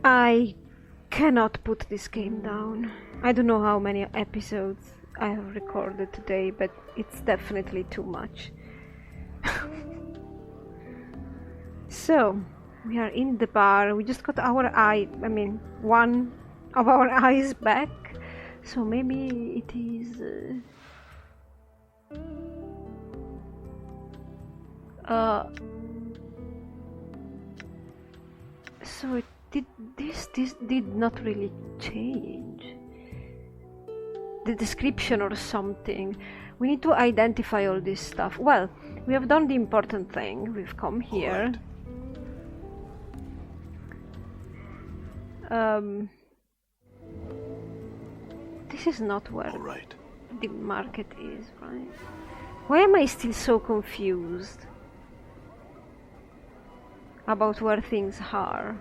I cannot put this game down. I don't know how many episodes I have recorded today, but it's definitely too much. So, we are in the bar. We just got one of our eyes back. So maybe it is... so it did this did not really change the description or something. We need to identify all this stuff. Well, we have done the important thing. We've come here. This is not where the market is, right? Why am I still so confused about where things are?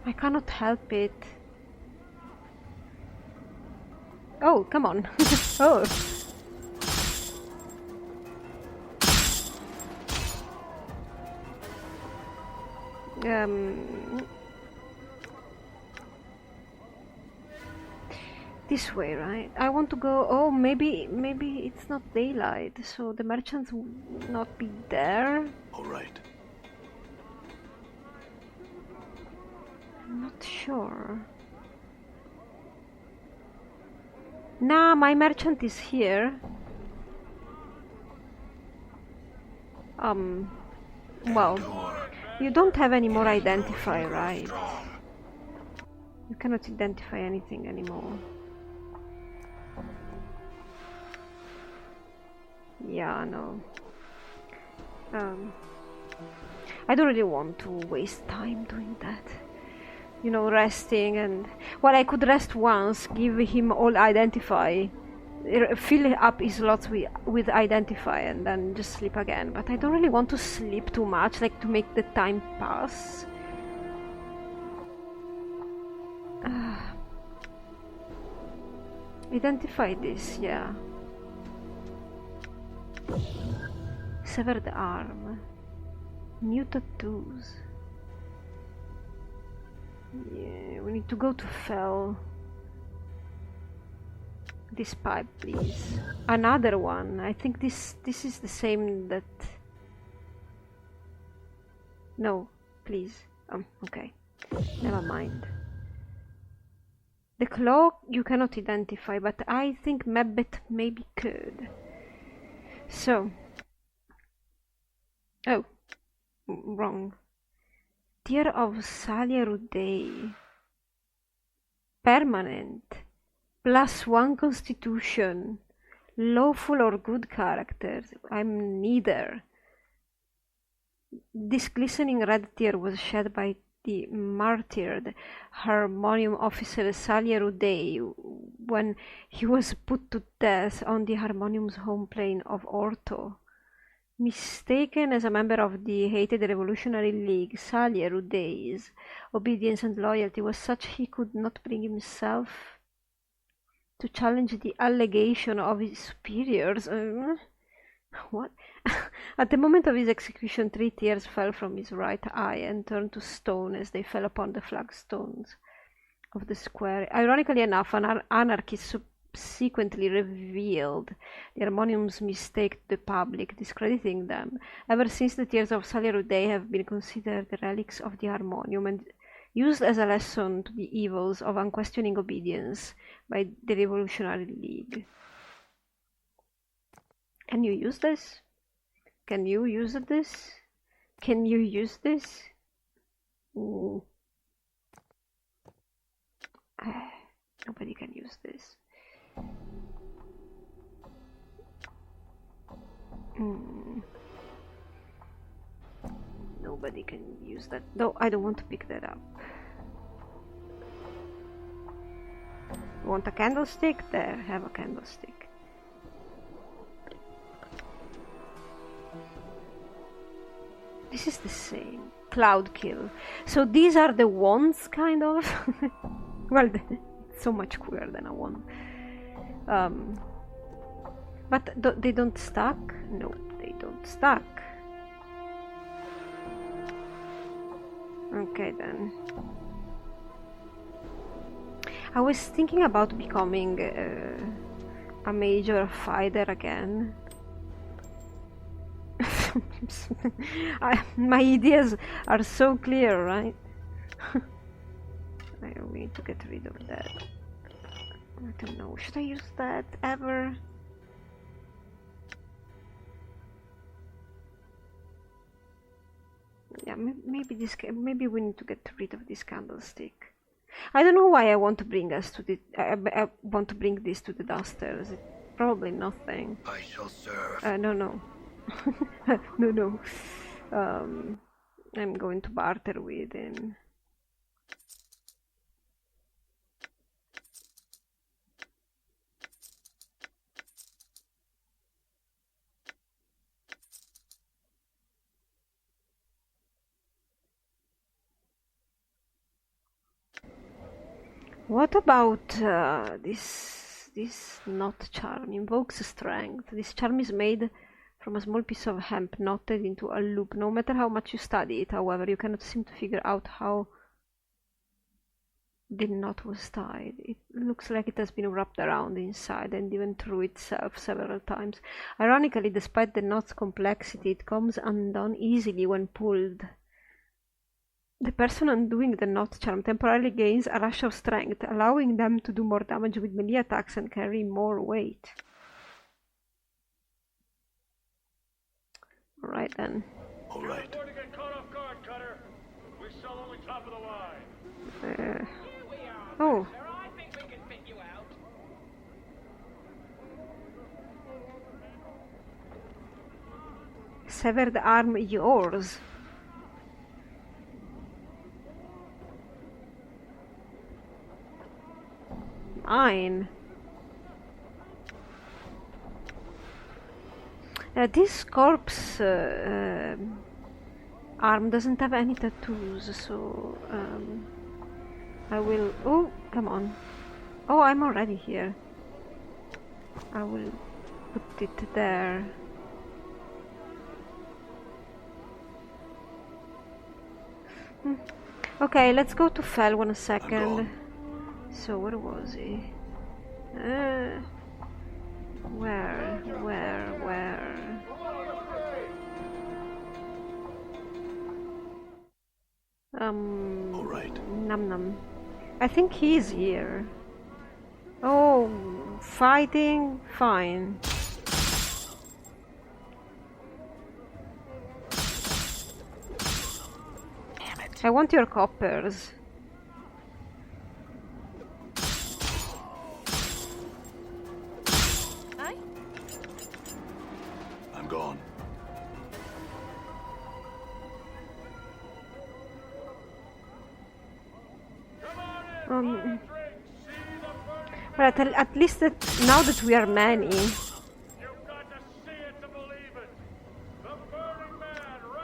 I cannot help it. Oh, come on. Oh. This way, right? I want to go... Oh, maybe it's not daylight, so the merchants will not be there. Alright. I'm not sure. Nah, my merchant is here. Well, you don't have any more identify, right? You cannot identify anything anymore. Yeah, no. I don't really want to waste time doing that. You know, resting and... Well, I could rest once, give him all identify, fill up his slots with identify and then just sleep again. But I don't really want to sleep too much, like to make the time pass. Identify this, yeah. Severed arm. New tattoos. Yeah, we need to go to Fell. This pipe, please. Another one. I think this is the same that... No, please. Okay. Never mind. The claw you cannot identify, but I think Mebbet maybe could. So... Oh. Wrong. Tear of Salierudei. Permanent. +1 constitution. Lawful or good characters. I'm neither. This glistening red tear was shed by the martyred Harmonium officer Salierudei when he was put to death on the Harmonium's home plane of Orto. Mistaken as a member of the hated Revolutionary League, Salierudei's obedience and loyalty was such he could not bring himself to challenge the allegation of his superiors. What? At the moment of his execution, 3 tears fell from his right eye and turned to stone as they fell upon the flagstones of the square. Ironically enough, an anarchist subsequently revealed the Harmonium's mistake to the public, discrediting them. Ever since, the tears of Salierudei have been considered the relics of the Harmonium and used as a lesson to the evils of unquestioning obedience by the Revolutionary League. Can you use this? Can you use this? Can you use this? Nobody can use this. Nobody can use that. No, I don't want to pick that up. Want a candlestick? There, have a candlestick. This is the same. Cloud kill. So these are the wands, kind of. Well, it's so much cooler than a wand. But they don't stack? No, they don't stack. Okay then. I was thinking about becoming a major fighter again. My ideas are so clear, right? I need to get rid of that. I don't know, should I use that ever? Yeah, maybe we need to get rid of this candlestick. I don't know why I want to bring us to the. I want to bring this to the dusters. Probably nothing. I shall serve. No, no, no, no. I'm going to barter with him. What about this knot charm? Invokes strength. This charm is made from a small piece of hemp knotted into a loop. No matter how much you study it, however, you cannot seem to figure out how the knot was tied. It looks like it has been wrapped around inside and even through itself several times. Ironically, despite the knot's complexity, it comes undone easily when pulled. The person undoing the knot charm temporarily gains a rush of strength, allowing them to do more damage with melee attacks and carry more weight. Alright then. Alright. Oh. Severed arm yours. Mine. This corpse arm doesn't have any tattoos, so I will. Oh, come on. Oh, I'm already here. I will put it there. Okay, let's go to Fel 1 second. So where was he? Where? All right. Num num. I think he's here. Oh, fighting? Fine. Damn it. I want your coppers. I'm gone. But at least now that we are many.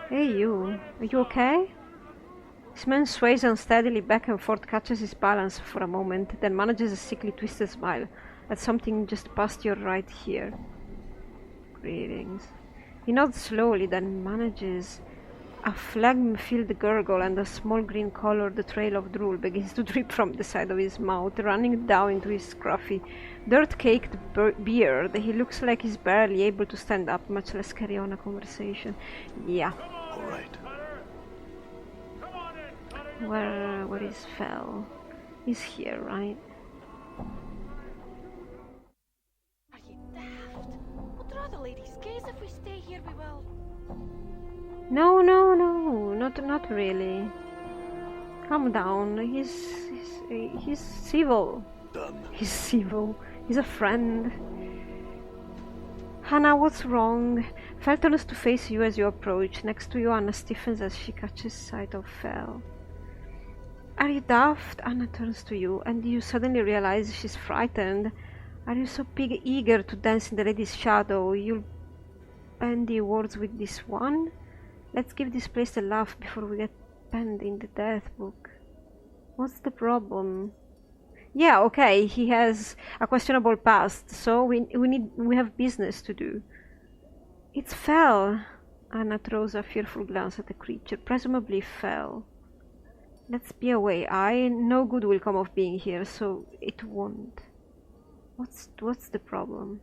Hey you, are you okay? This man sways unsteadily back and forth, catches his balance for a moment, then manages a sickly twisted smile at something just past your right here. Greetings. He nods slowly, then manages a phlegm-filled gurgle, and a small green-colored trail of drool begins to drip from the side of his mouth, running down into his scruffy, dirt-caked beard. He looks like he's barely able to stand up, much less carry on a conversation. Yeah. All right. Where is Fel? He's here, right? Are you daft? We'll draw the lady's gaze. If we stay here, we will. No, not really. Calm down. He's civil. Done. He's civil. He's a friend. Hannah, what's wrong? Fel turns to face you as you approach. Next to you, Anna stiffens as she catches sight of Fel. Are you daft? Anna turns to you, and you suddenly realize she's frightened. Are you so eager to dance in the lady's shadow, you'll bandy words with this one? Let's give this place a laugh before we get penned in the death book. What's the problem? Yeah, okay, he has a questionable past, so we have business to do. It's Fel. Anna throws a fearful glance at the creature. Presumably Fel. Let's be away. No good will come of being here, so it won't. What's the problem?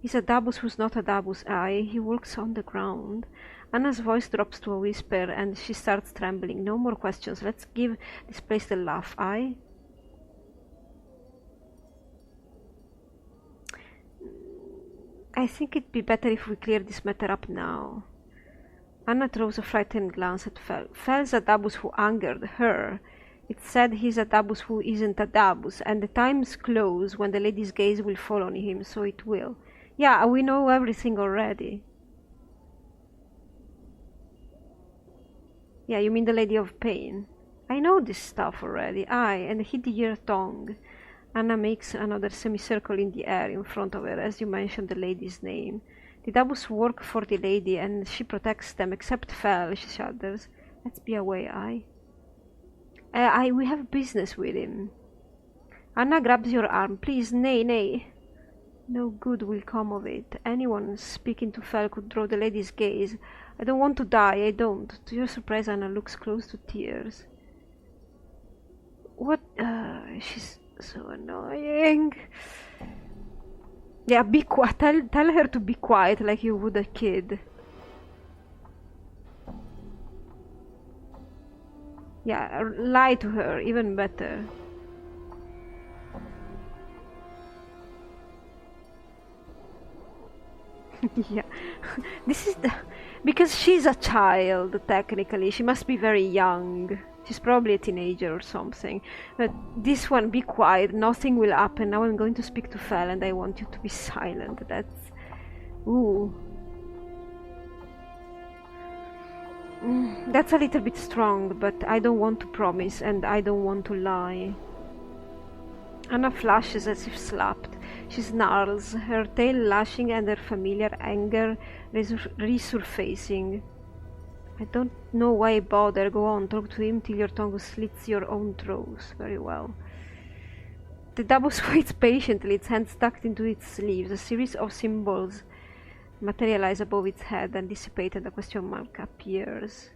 He's a Dabus who's not a Dabus. He walks on the ground. Anna's voice drops to a whisper and she starts trembling. No more questions. Let's give this place the laugh. I think it'd be better if we clear this matter up now. Anna throws a frightened glance at Fel. Fel's a Dabus who angered her. It's said he's a Dabus who isn't a Dabus, and the time's close when the lady's gaze will fall on him, so it will. Yeah, we know everything already. Yeah, you mean the Lady of Pain. I know this stuff already. And hid your tongue. Anna makes another semicircle in the air in front of her as you mention the lady's name. The Dabus work for the lady and she protects them, except Fel, she shudders. Let's be away, we have business with him. Anna grabs your arm. Please, nay. No good will come of it. Anyone speaking to Fel could draw the lady's gaze. I don't want to die, I don't. To your surprise, Anna looks close to tears. What? She's so annoying. Yeah, be quiet. Tell her to be quiet like you would a kid. Yeah, lie to her, even better. Yeah, this is because she's a child, technically. She must be very young. She's probably a teenager or something. But this one, be quiet, nothing will happen. Now I'm going to speak to Fel and I want you to be silent. That's... Ooh. That's a little bit strong, but I don't want to promise and I don't want to lie. Anna flashes as if slapped. She snarls, her tail lashing and her familiar anger resurfacing. I don't know why bother. Go on, talk to him till your tongue slits your own throat. Very well. The Dabus waits patiently, its hands tucked into its sleeves. A series of symbols materialize above its head and dissipate, and a question mark appears.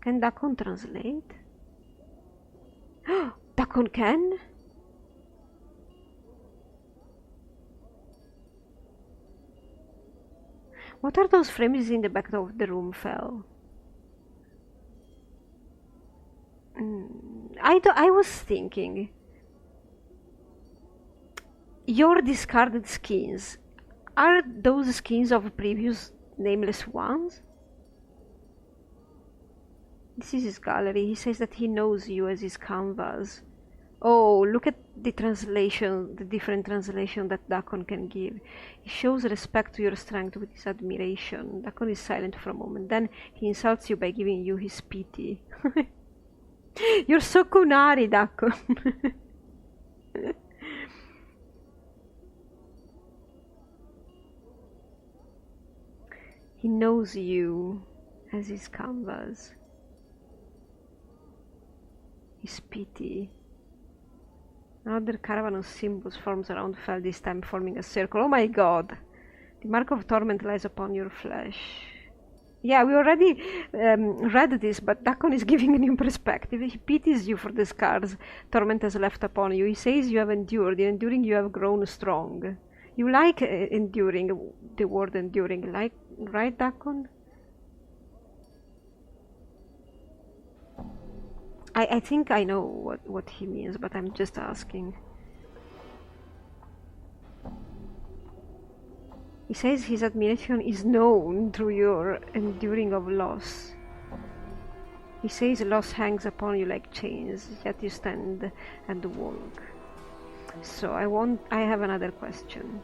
Can Dakon translate? Dakon can? What are those frames in the back of the room, Fel? I was thinking, your discarded skins, are those skins of previous nameless ones? This is his gallery. He says that he knows you as his canvas. Oh, look at the translation, the different translation that Dakon can give. He shows respect to your strength with his admiration. Dakon is silent for a moment. Then he insults you by giving you his pity. You're so kunari, Dakon. He knows you as his canvas. His pity. Another caravan of symbols forms around Fel, this time forming a circle. Oh my god! The mark of torment lies upon your flesh. Yeah, we already read this, but Dakon is giving a new perspective. He pities you for the scars torment has left upon you. He says you have endured. In enduring you have grown strong. You like enduring, the word enduring, like, right, Dakon? I think I know what he means, but I'm just asking. He says his admiration is known through your enduring of loss. He says loss hangs upon you like chains, yet you stand and walk. So I have another question.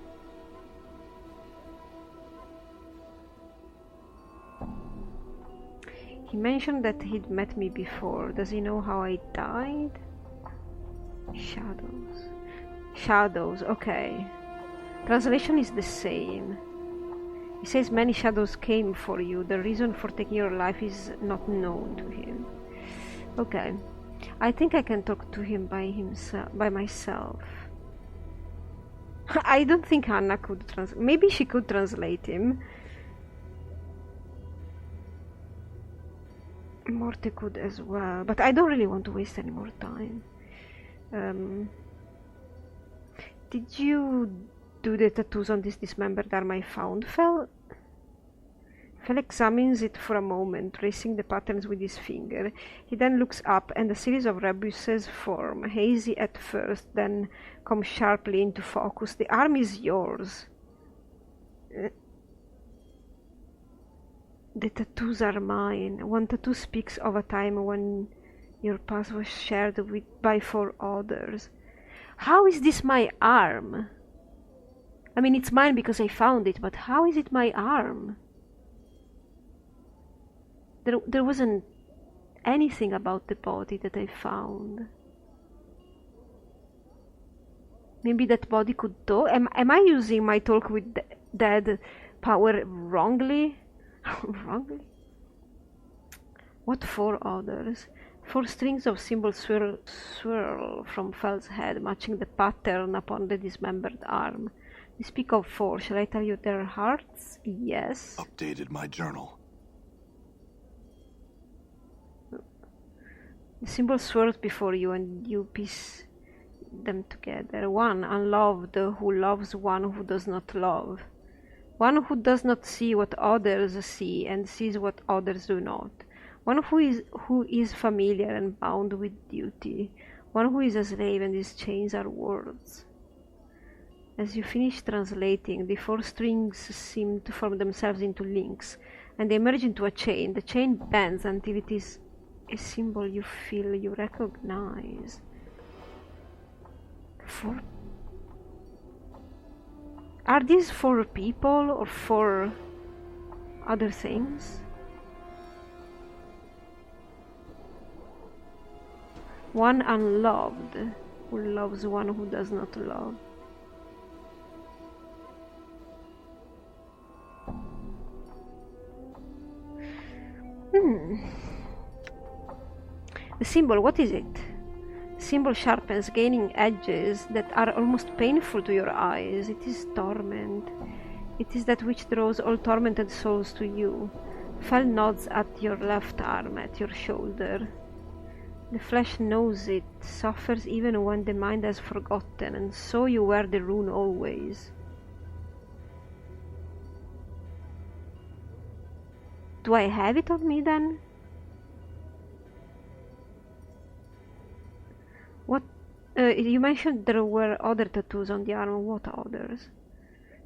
He mentioned that he'd met me before. Does he know how I died? Shadows. Shadows, okay. Translation is the same. He says many shadows came for you. The reason for taking your life is not known to him. Okay. I think I can talk to him by myself. I don't think Anna could translate. Maybe she could translate him. Morte could as well, but I don't really want to waste any more time. Did you do the tattoos on this dismembered arm I found, Fel? Fel examines it for a moment, tracing the patterns with his finger. He then looks up, and a series of rebuses form, hazy at first, then come sharply into focus. The arm is yours. The tattoos are mine. One tattoo speaks of a time when your past was shared by 4 others. How is this my arm? I mean, it's mine because I found it, but how is it my arm? There wasn't anything about the body that I found. Maybe that body could talk? Am I using my talk with dead power wrongly? Wrongly? What 4 others? 4 strings of symbols swirl from Fel's head, matching the pattern upon the dismembered arm. They speak of 4. Shall I tell you their hearts? Yes. Updated my journal. The symbols swirl before you, and you piece them together. 1, unloved, who loves one who does not love. 1 who does not see what others see and sees what others do not. 1 who is familiar and bound with duty. 1 who is a slave and his chains are words. As you finish translating, the 4 strings seem to form themselves into links, and they merge into a chain. The chain bends until it is a symbol you feel you recognize. 4. Are these 4 people or 4 other things? 1 unloved, who loves one who does not love. The symbol, what is it? The symbol sharpens, gaining edges that are almost painful to your eyes. It is torment. It is that which draws all tormented souls to you. Fel nods at your left arm, at your shoulder. The flesh knows it, suffers even when the mind has forgotten, and so you wear the rune always. Do I have it on me then? What? You mentioned there were other tattoos on the arm. What others?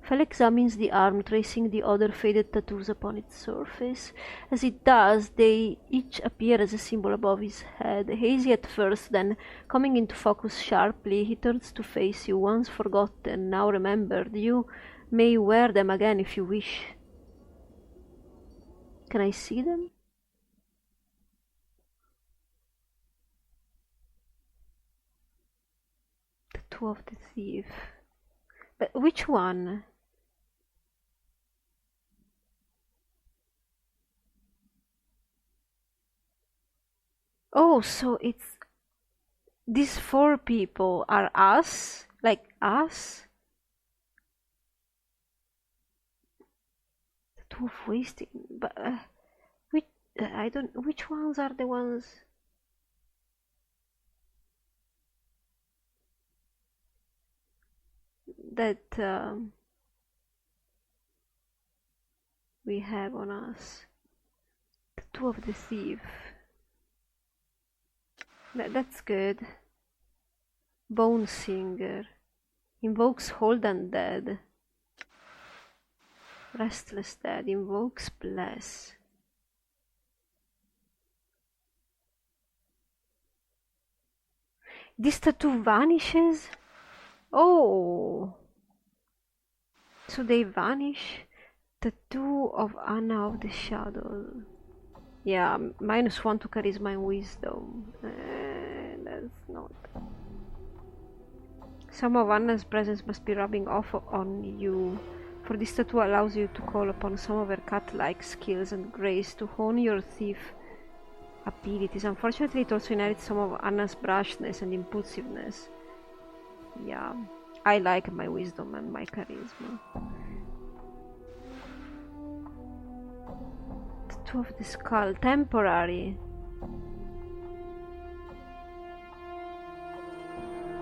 Fel examines the arm, tracing the other faded tattoos upon its surface. As it does, they each appear as a symbol above his head, hazy at first, then coming into focus sharply. He turns to face you, once forgotten, now remembered. You may wear them again if you wish. Can I see them? Tattoo of the thief. But which one? Oh, so it's these 4 people are us? Like us? Tattoo of wasting. But which I don't. Which ones are the ones? That we have on us. Tattoo of the thief. That's good. Bone Singer. Invokes Hold Undead. Restless Dead. Invokes Bless. This tattoo vanishes? Oh! So they vanish? Tattoo of Anna of the Shadow. Yeah, -1 to charisma and wisdom. That's not. Some of Anna's presence must be rubbing off on you, for this tattoo allows you to call upon some of her cat-like skills and grace to hone your thief abilities. Unfortunately, it also inherits some of Anna's brashness and impulsiveness. Yeah, I like my wisdom and my charisma. Tattoo of the skull, temporary.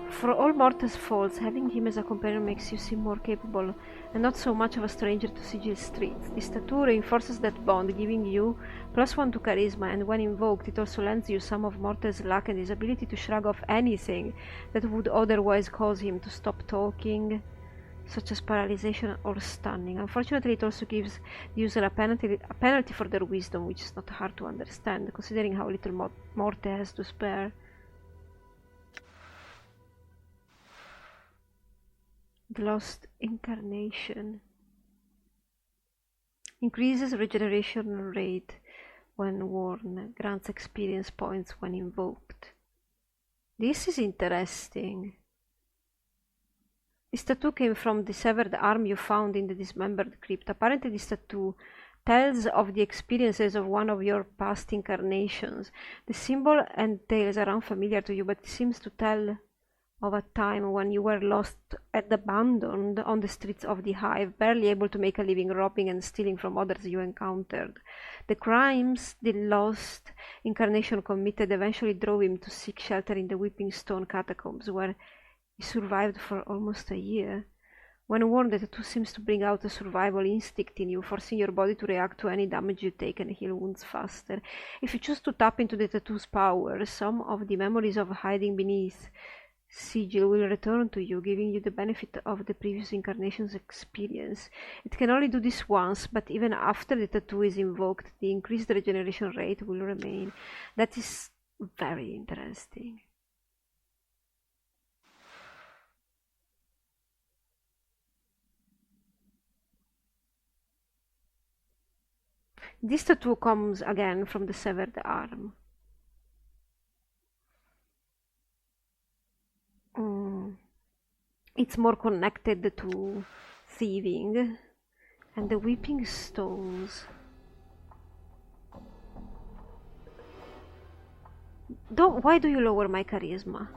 For all Morta's faults, having him as a companion makes you seem more capable and not so much of a stranger to Sigil streets. This tattoo reinforces that bond, giving you +1 to charisma, and when invoked it also lends you some of Morta's luck and his ability to shrug off anything that would otherwise cause him to stop talking, such as paralyzation or stunning. Unfortunately, it also gives the user a penalty for their wisdom, which is not hard to understand, considering how little Morta has to spare. The Lost Incarnation increases regeneration rate when worn, grants experience points when invoked. This is interesting. This tattoo came from the severed arm you found in the dismembered crypt. Apparently this tattoo tells of the experiences of one of your past incarnations. The symbol and tales are unfamiliar to you, but it seems to tell of a time when you were lost and abandoned on the streets of the Hive, barely able to make a living, robbing and stealing from others you encountered. The crimes the Lost Incarnation committed eventually drove him to seek shelter in the Weeping Stone catacombs, where he survived for almost a year. When worn, the tattoo seems to bring out a survival instinct in you, forcing your body to react to any damage you take and heal wounds faster. If you choose to tap into the tattoo's power, some of the memories of hiding beneath Sigil will return to you, giving you the benefit of the previous incarnation's experience. It can only do this once, but even after the tattoo is invoked, the increased regeneration rate will remain. That is very interesting. This tattoo comes again from the severed arm. It's more connected to thieving and the Weeping Stones. Why do you lower my charisma?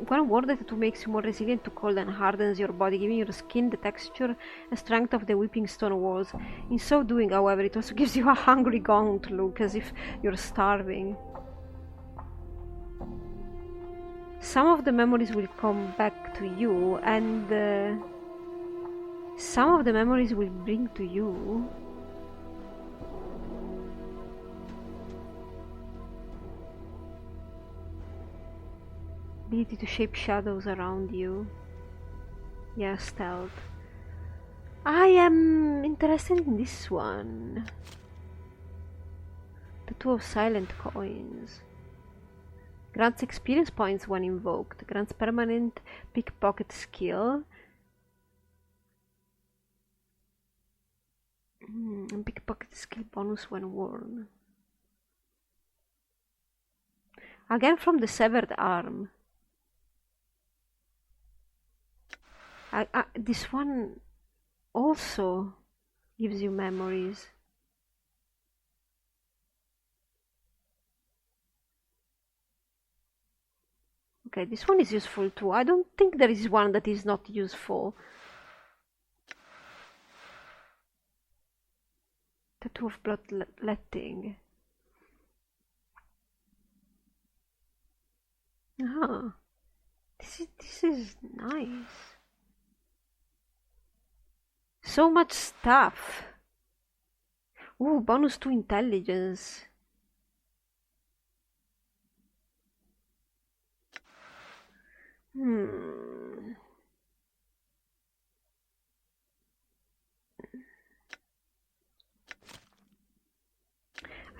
One word that makes you more resilient to cold and hardens your body, giving your skin the texture and strength of the Weeping Stone walls. In so doing, however, it also gives you a hungry gaunt look, as if you're starving. Some of the memories will come back to you, and some of the memories will bring to you ability to shape shadows around you. Yeah, stealth. I am interested in this one. The 2 of Silent Coins. Grants experience points when invoked. Grants permanent pickpocket skill. And pickpocket skill bonus when worn. Again from the severed arm. This one also gives you memories. Okay, this one is useful too. I don't think there is one that is not useful. Tattoo of bloodletting. Ah, this is nice. So much stuff. Ooh, bonus to intelligence.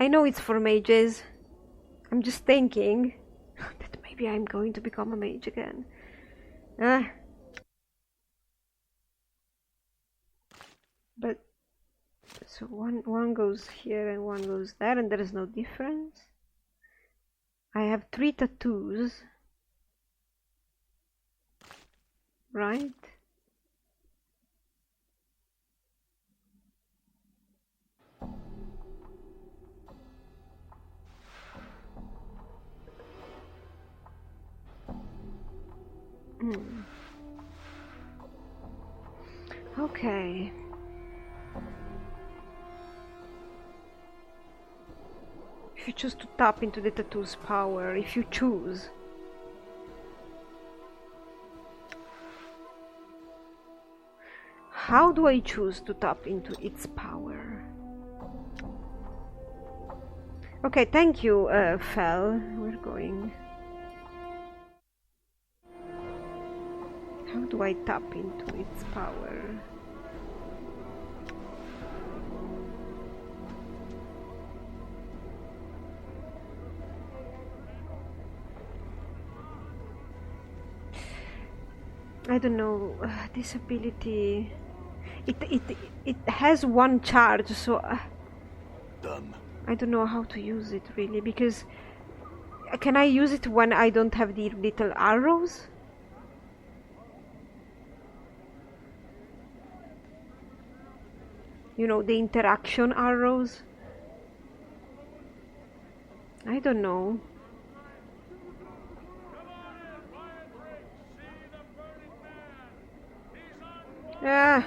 I know it's for mages. I'm just thinking that maybe I'm going to become a mage again. But so one goes here and one goes there, and there is no difference. I have 3 tattoos, right? Okay. If you choose to tap into the tattoo's power, if you choose. How do I choose to tap into its power? Okay, thank you, Fel. We're going. How do I tap into its power? I don't know. This ability. It has one charge, so Done. I don't know how to use it really, because can I use it when I don't have the little arrows? You know, the interaction arrows? I don't know. Ah.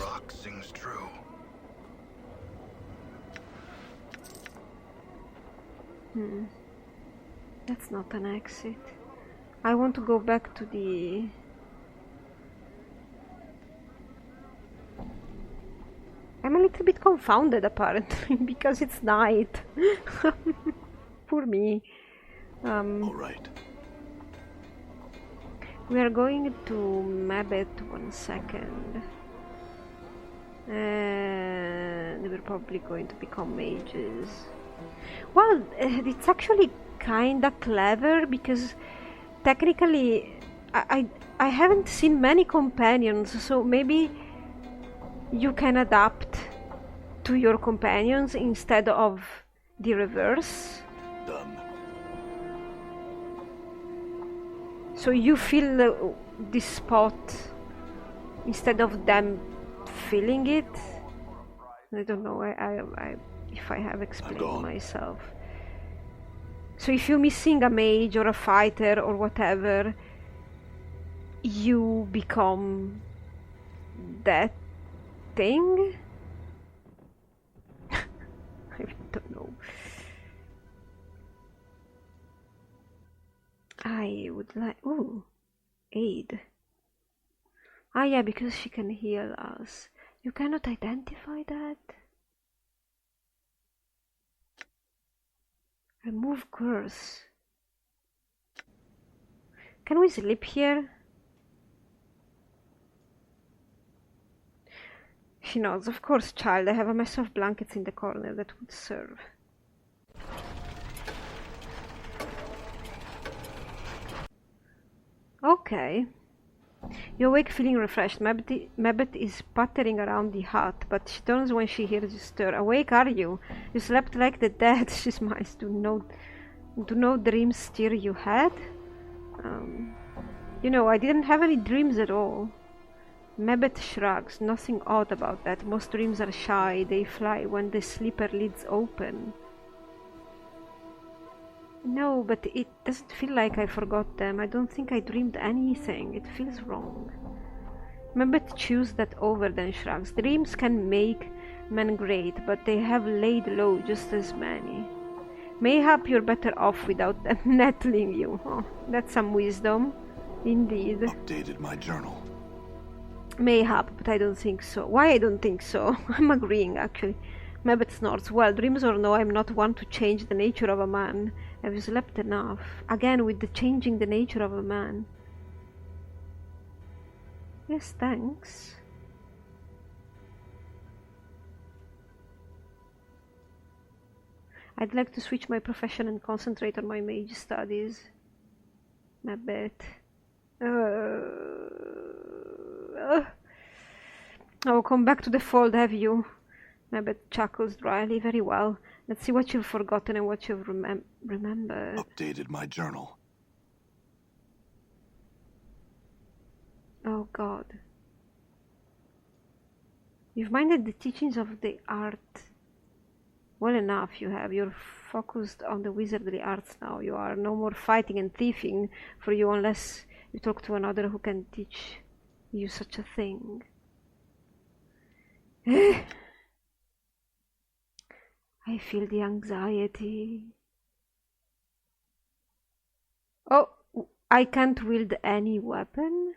Rock sings true. That's not an exit. I want to go back to the... I'm a little bit confounded apparently, because it's night. Poor me. All right. We are going to Mabet 1 second. And we're probably going to become mages. Well, it's actually kinda clever, because technically I haven't seen many companions, so maybe you can adapt to your companions instead of the reverse. Done. So you fill the spot instead of them filling it. I don't know if I have explained myself. So if you're missing a mage or a fighter or whatever, you become that thing? I don't know. I would like... Ooh, aid. Ah yeah, because she can heal us. You cannot identify that? Remove curse. Can we sleep here? She nods. Of course, child. I have a mess of blankets in the corner that would serve. Okay. You awake feeling refreshed. Mabet is puttering around the hut, but she turns when she hears you stir. Awake are you? You slept like the dead. She smiles. Do no dreams stir you had? You know, I didn't have any dreams at all. Mabet shrugs. Nothing odd about that. Most dreams are shy. They fly when the sleeper lids open. No, but it doesn't feel like I forgot them. I don't think I dreamed anything. It feels wrong. Mabet chews that over, then shrugs. Dreams can make men great, but they have laid low just as many. Mayhap you're better off without them nettling you. Oh, that's some wisdom. Indeed. Updated my journal. Mayhap, but I don't think so. Why I don't think so? I'm agreeing, actually. Mabet snorts. Well, dreams or no, I'm not one to change the nature of a man. Have you slept enough? Again, with the changing the nature of a man. Yes, thanks. I'd like to switch my profession and concentrate on my mage studies. Mabet. Oh, come back to the fold, have you? Mabet chuckles dryly. Very well. Let's see what you've forgotten and what you've remembered. Updated my journal. Oh God. You've minded the teachings of the art Well enough you have. You're focused on the wizardly arts now. You are no more fighting and thieving for you unless you talk to another who can teach you such a thing. I feel the anxiety. Oh, I can't wield any weapon?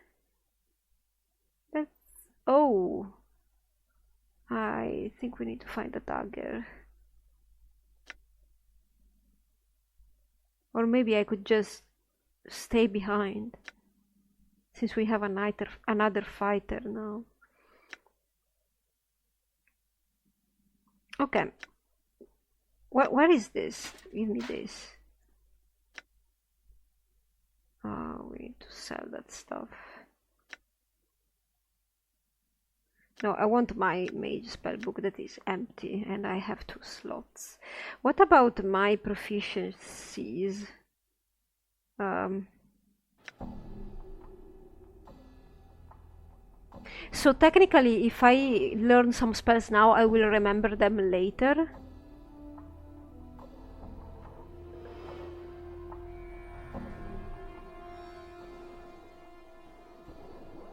That's... oh. I think we need to find a dagger. Or maybe I could just stay behind, since we have another fighter now. Okay. Where is this? Give me this. Oh, we need to sell that stuff. No, I want my mage spellbook that is empty, and I have 2 slots. What about my proficiencies? So technically, if I learn some spells now, I will remember them later.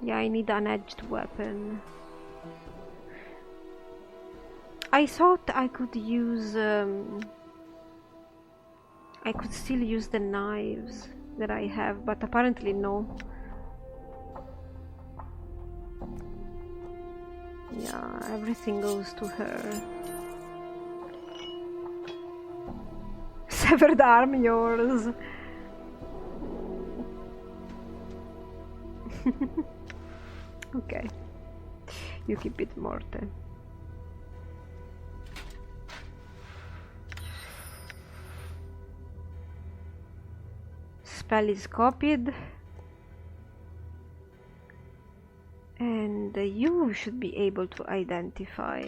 Yeah, I need an edged weapon. I thought I could use... I could still use the knives that I have, but apparently no. Yeah, everything goes to her. Severed arm, yours! Okay. You keep it, Morte. Spell is copied. And you should be able to identify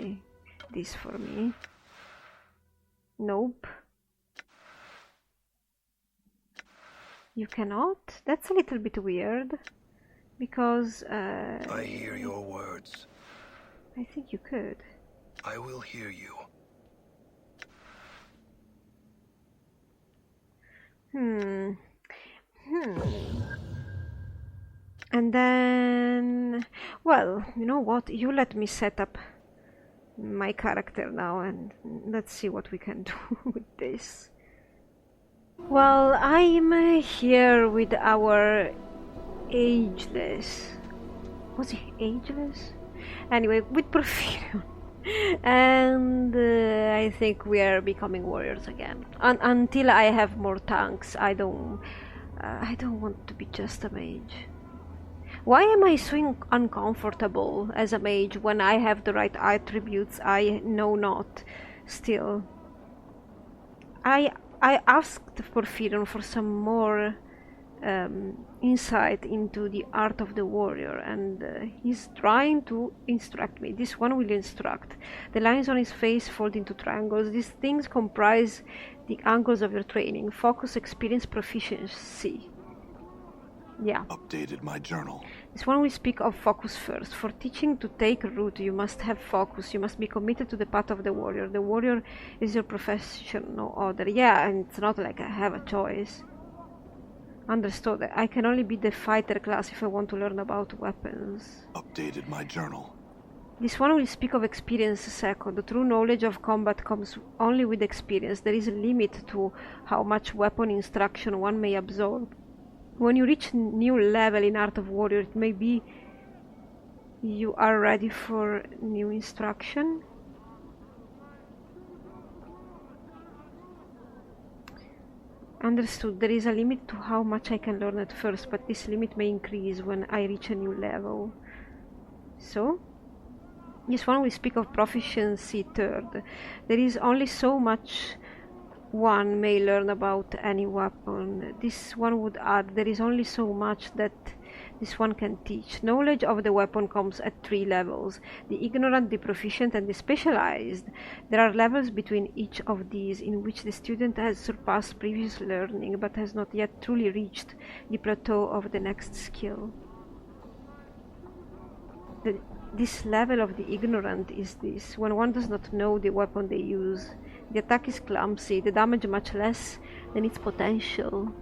this for me. Nope. You cannot? That's a little bit weird. Because... I hear your words. I think you could. I will hear you. And then... well, you know what? You let me set up my character now and let's see what we can do with this. Well, I'm here with our ageless... was he ageless? Anyway, with Porphyrion. And I think we are becoming warriors again. Until I have more tanks, I don't want to be just a mage. Why am I so uncomfortable as a mage when I have the right attributes? I know not. Still, I asked Porphyrion for some more insight into the art of the warrior, and he's trying to instruct me. This one will instruct. The lines on his face fold into triangles. These things comprise the angles of your training: focus, experience, proficiency. Yeah. Updated my journal. This one will speak of focus first. For teaching to take root, you must have focus. You must be committed to the path of the warrior. The warrior is your profession, no other. Yeah, and it's not like I have a choice. Understood. I can only be the fighter class if I want to learn about weapons. Updated my journal. This one will speak of experience second. The true knowledge of combat comes only with experience. There is a limit to how much weapon instruction one may absorb. When you reach new level in Art of Warrior, it may be you are ready for new instruction. Understood. There is a limit to how much I can learn at first, but this limit may increase when I reach a new level. So, this one will speak of proficiency third. There is only so much one may learn about any weapon. This one would add, there is only so much that this one can teach. Knowledge of the weapon comes at 3 levels: the ignorant, the proficient, and the specialized. There are levels between each of these in which the student has surpassed previous learning but has not yet truly reached the plateau of the next skill. This level of the ignorant is this. When one does not know the weapon they use, the attack is clumsy, the damage much less than its potential.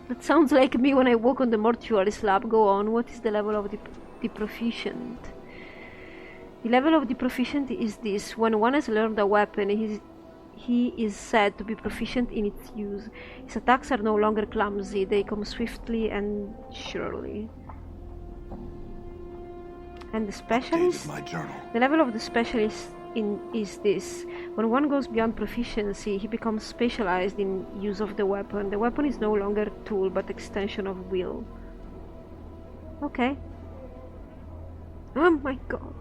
That sounds like me when I walk on the mortuary slab. Go on, what is the level of the proficient? The level of the proficient is this. When one has learned a weapon, he is said to be proficient in its use. His attacks are no longer clumsy, they come swiftly and surely. And the specialist? The level of the specialist is this. When one goes beyond proficiency, he becomes specialized in use of the weapon. The weapon is no longer a tool, but extension of will. Okay. Oh my god.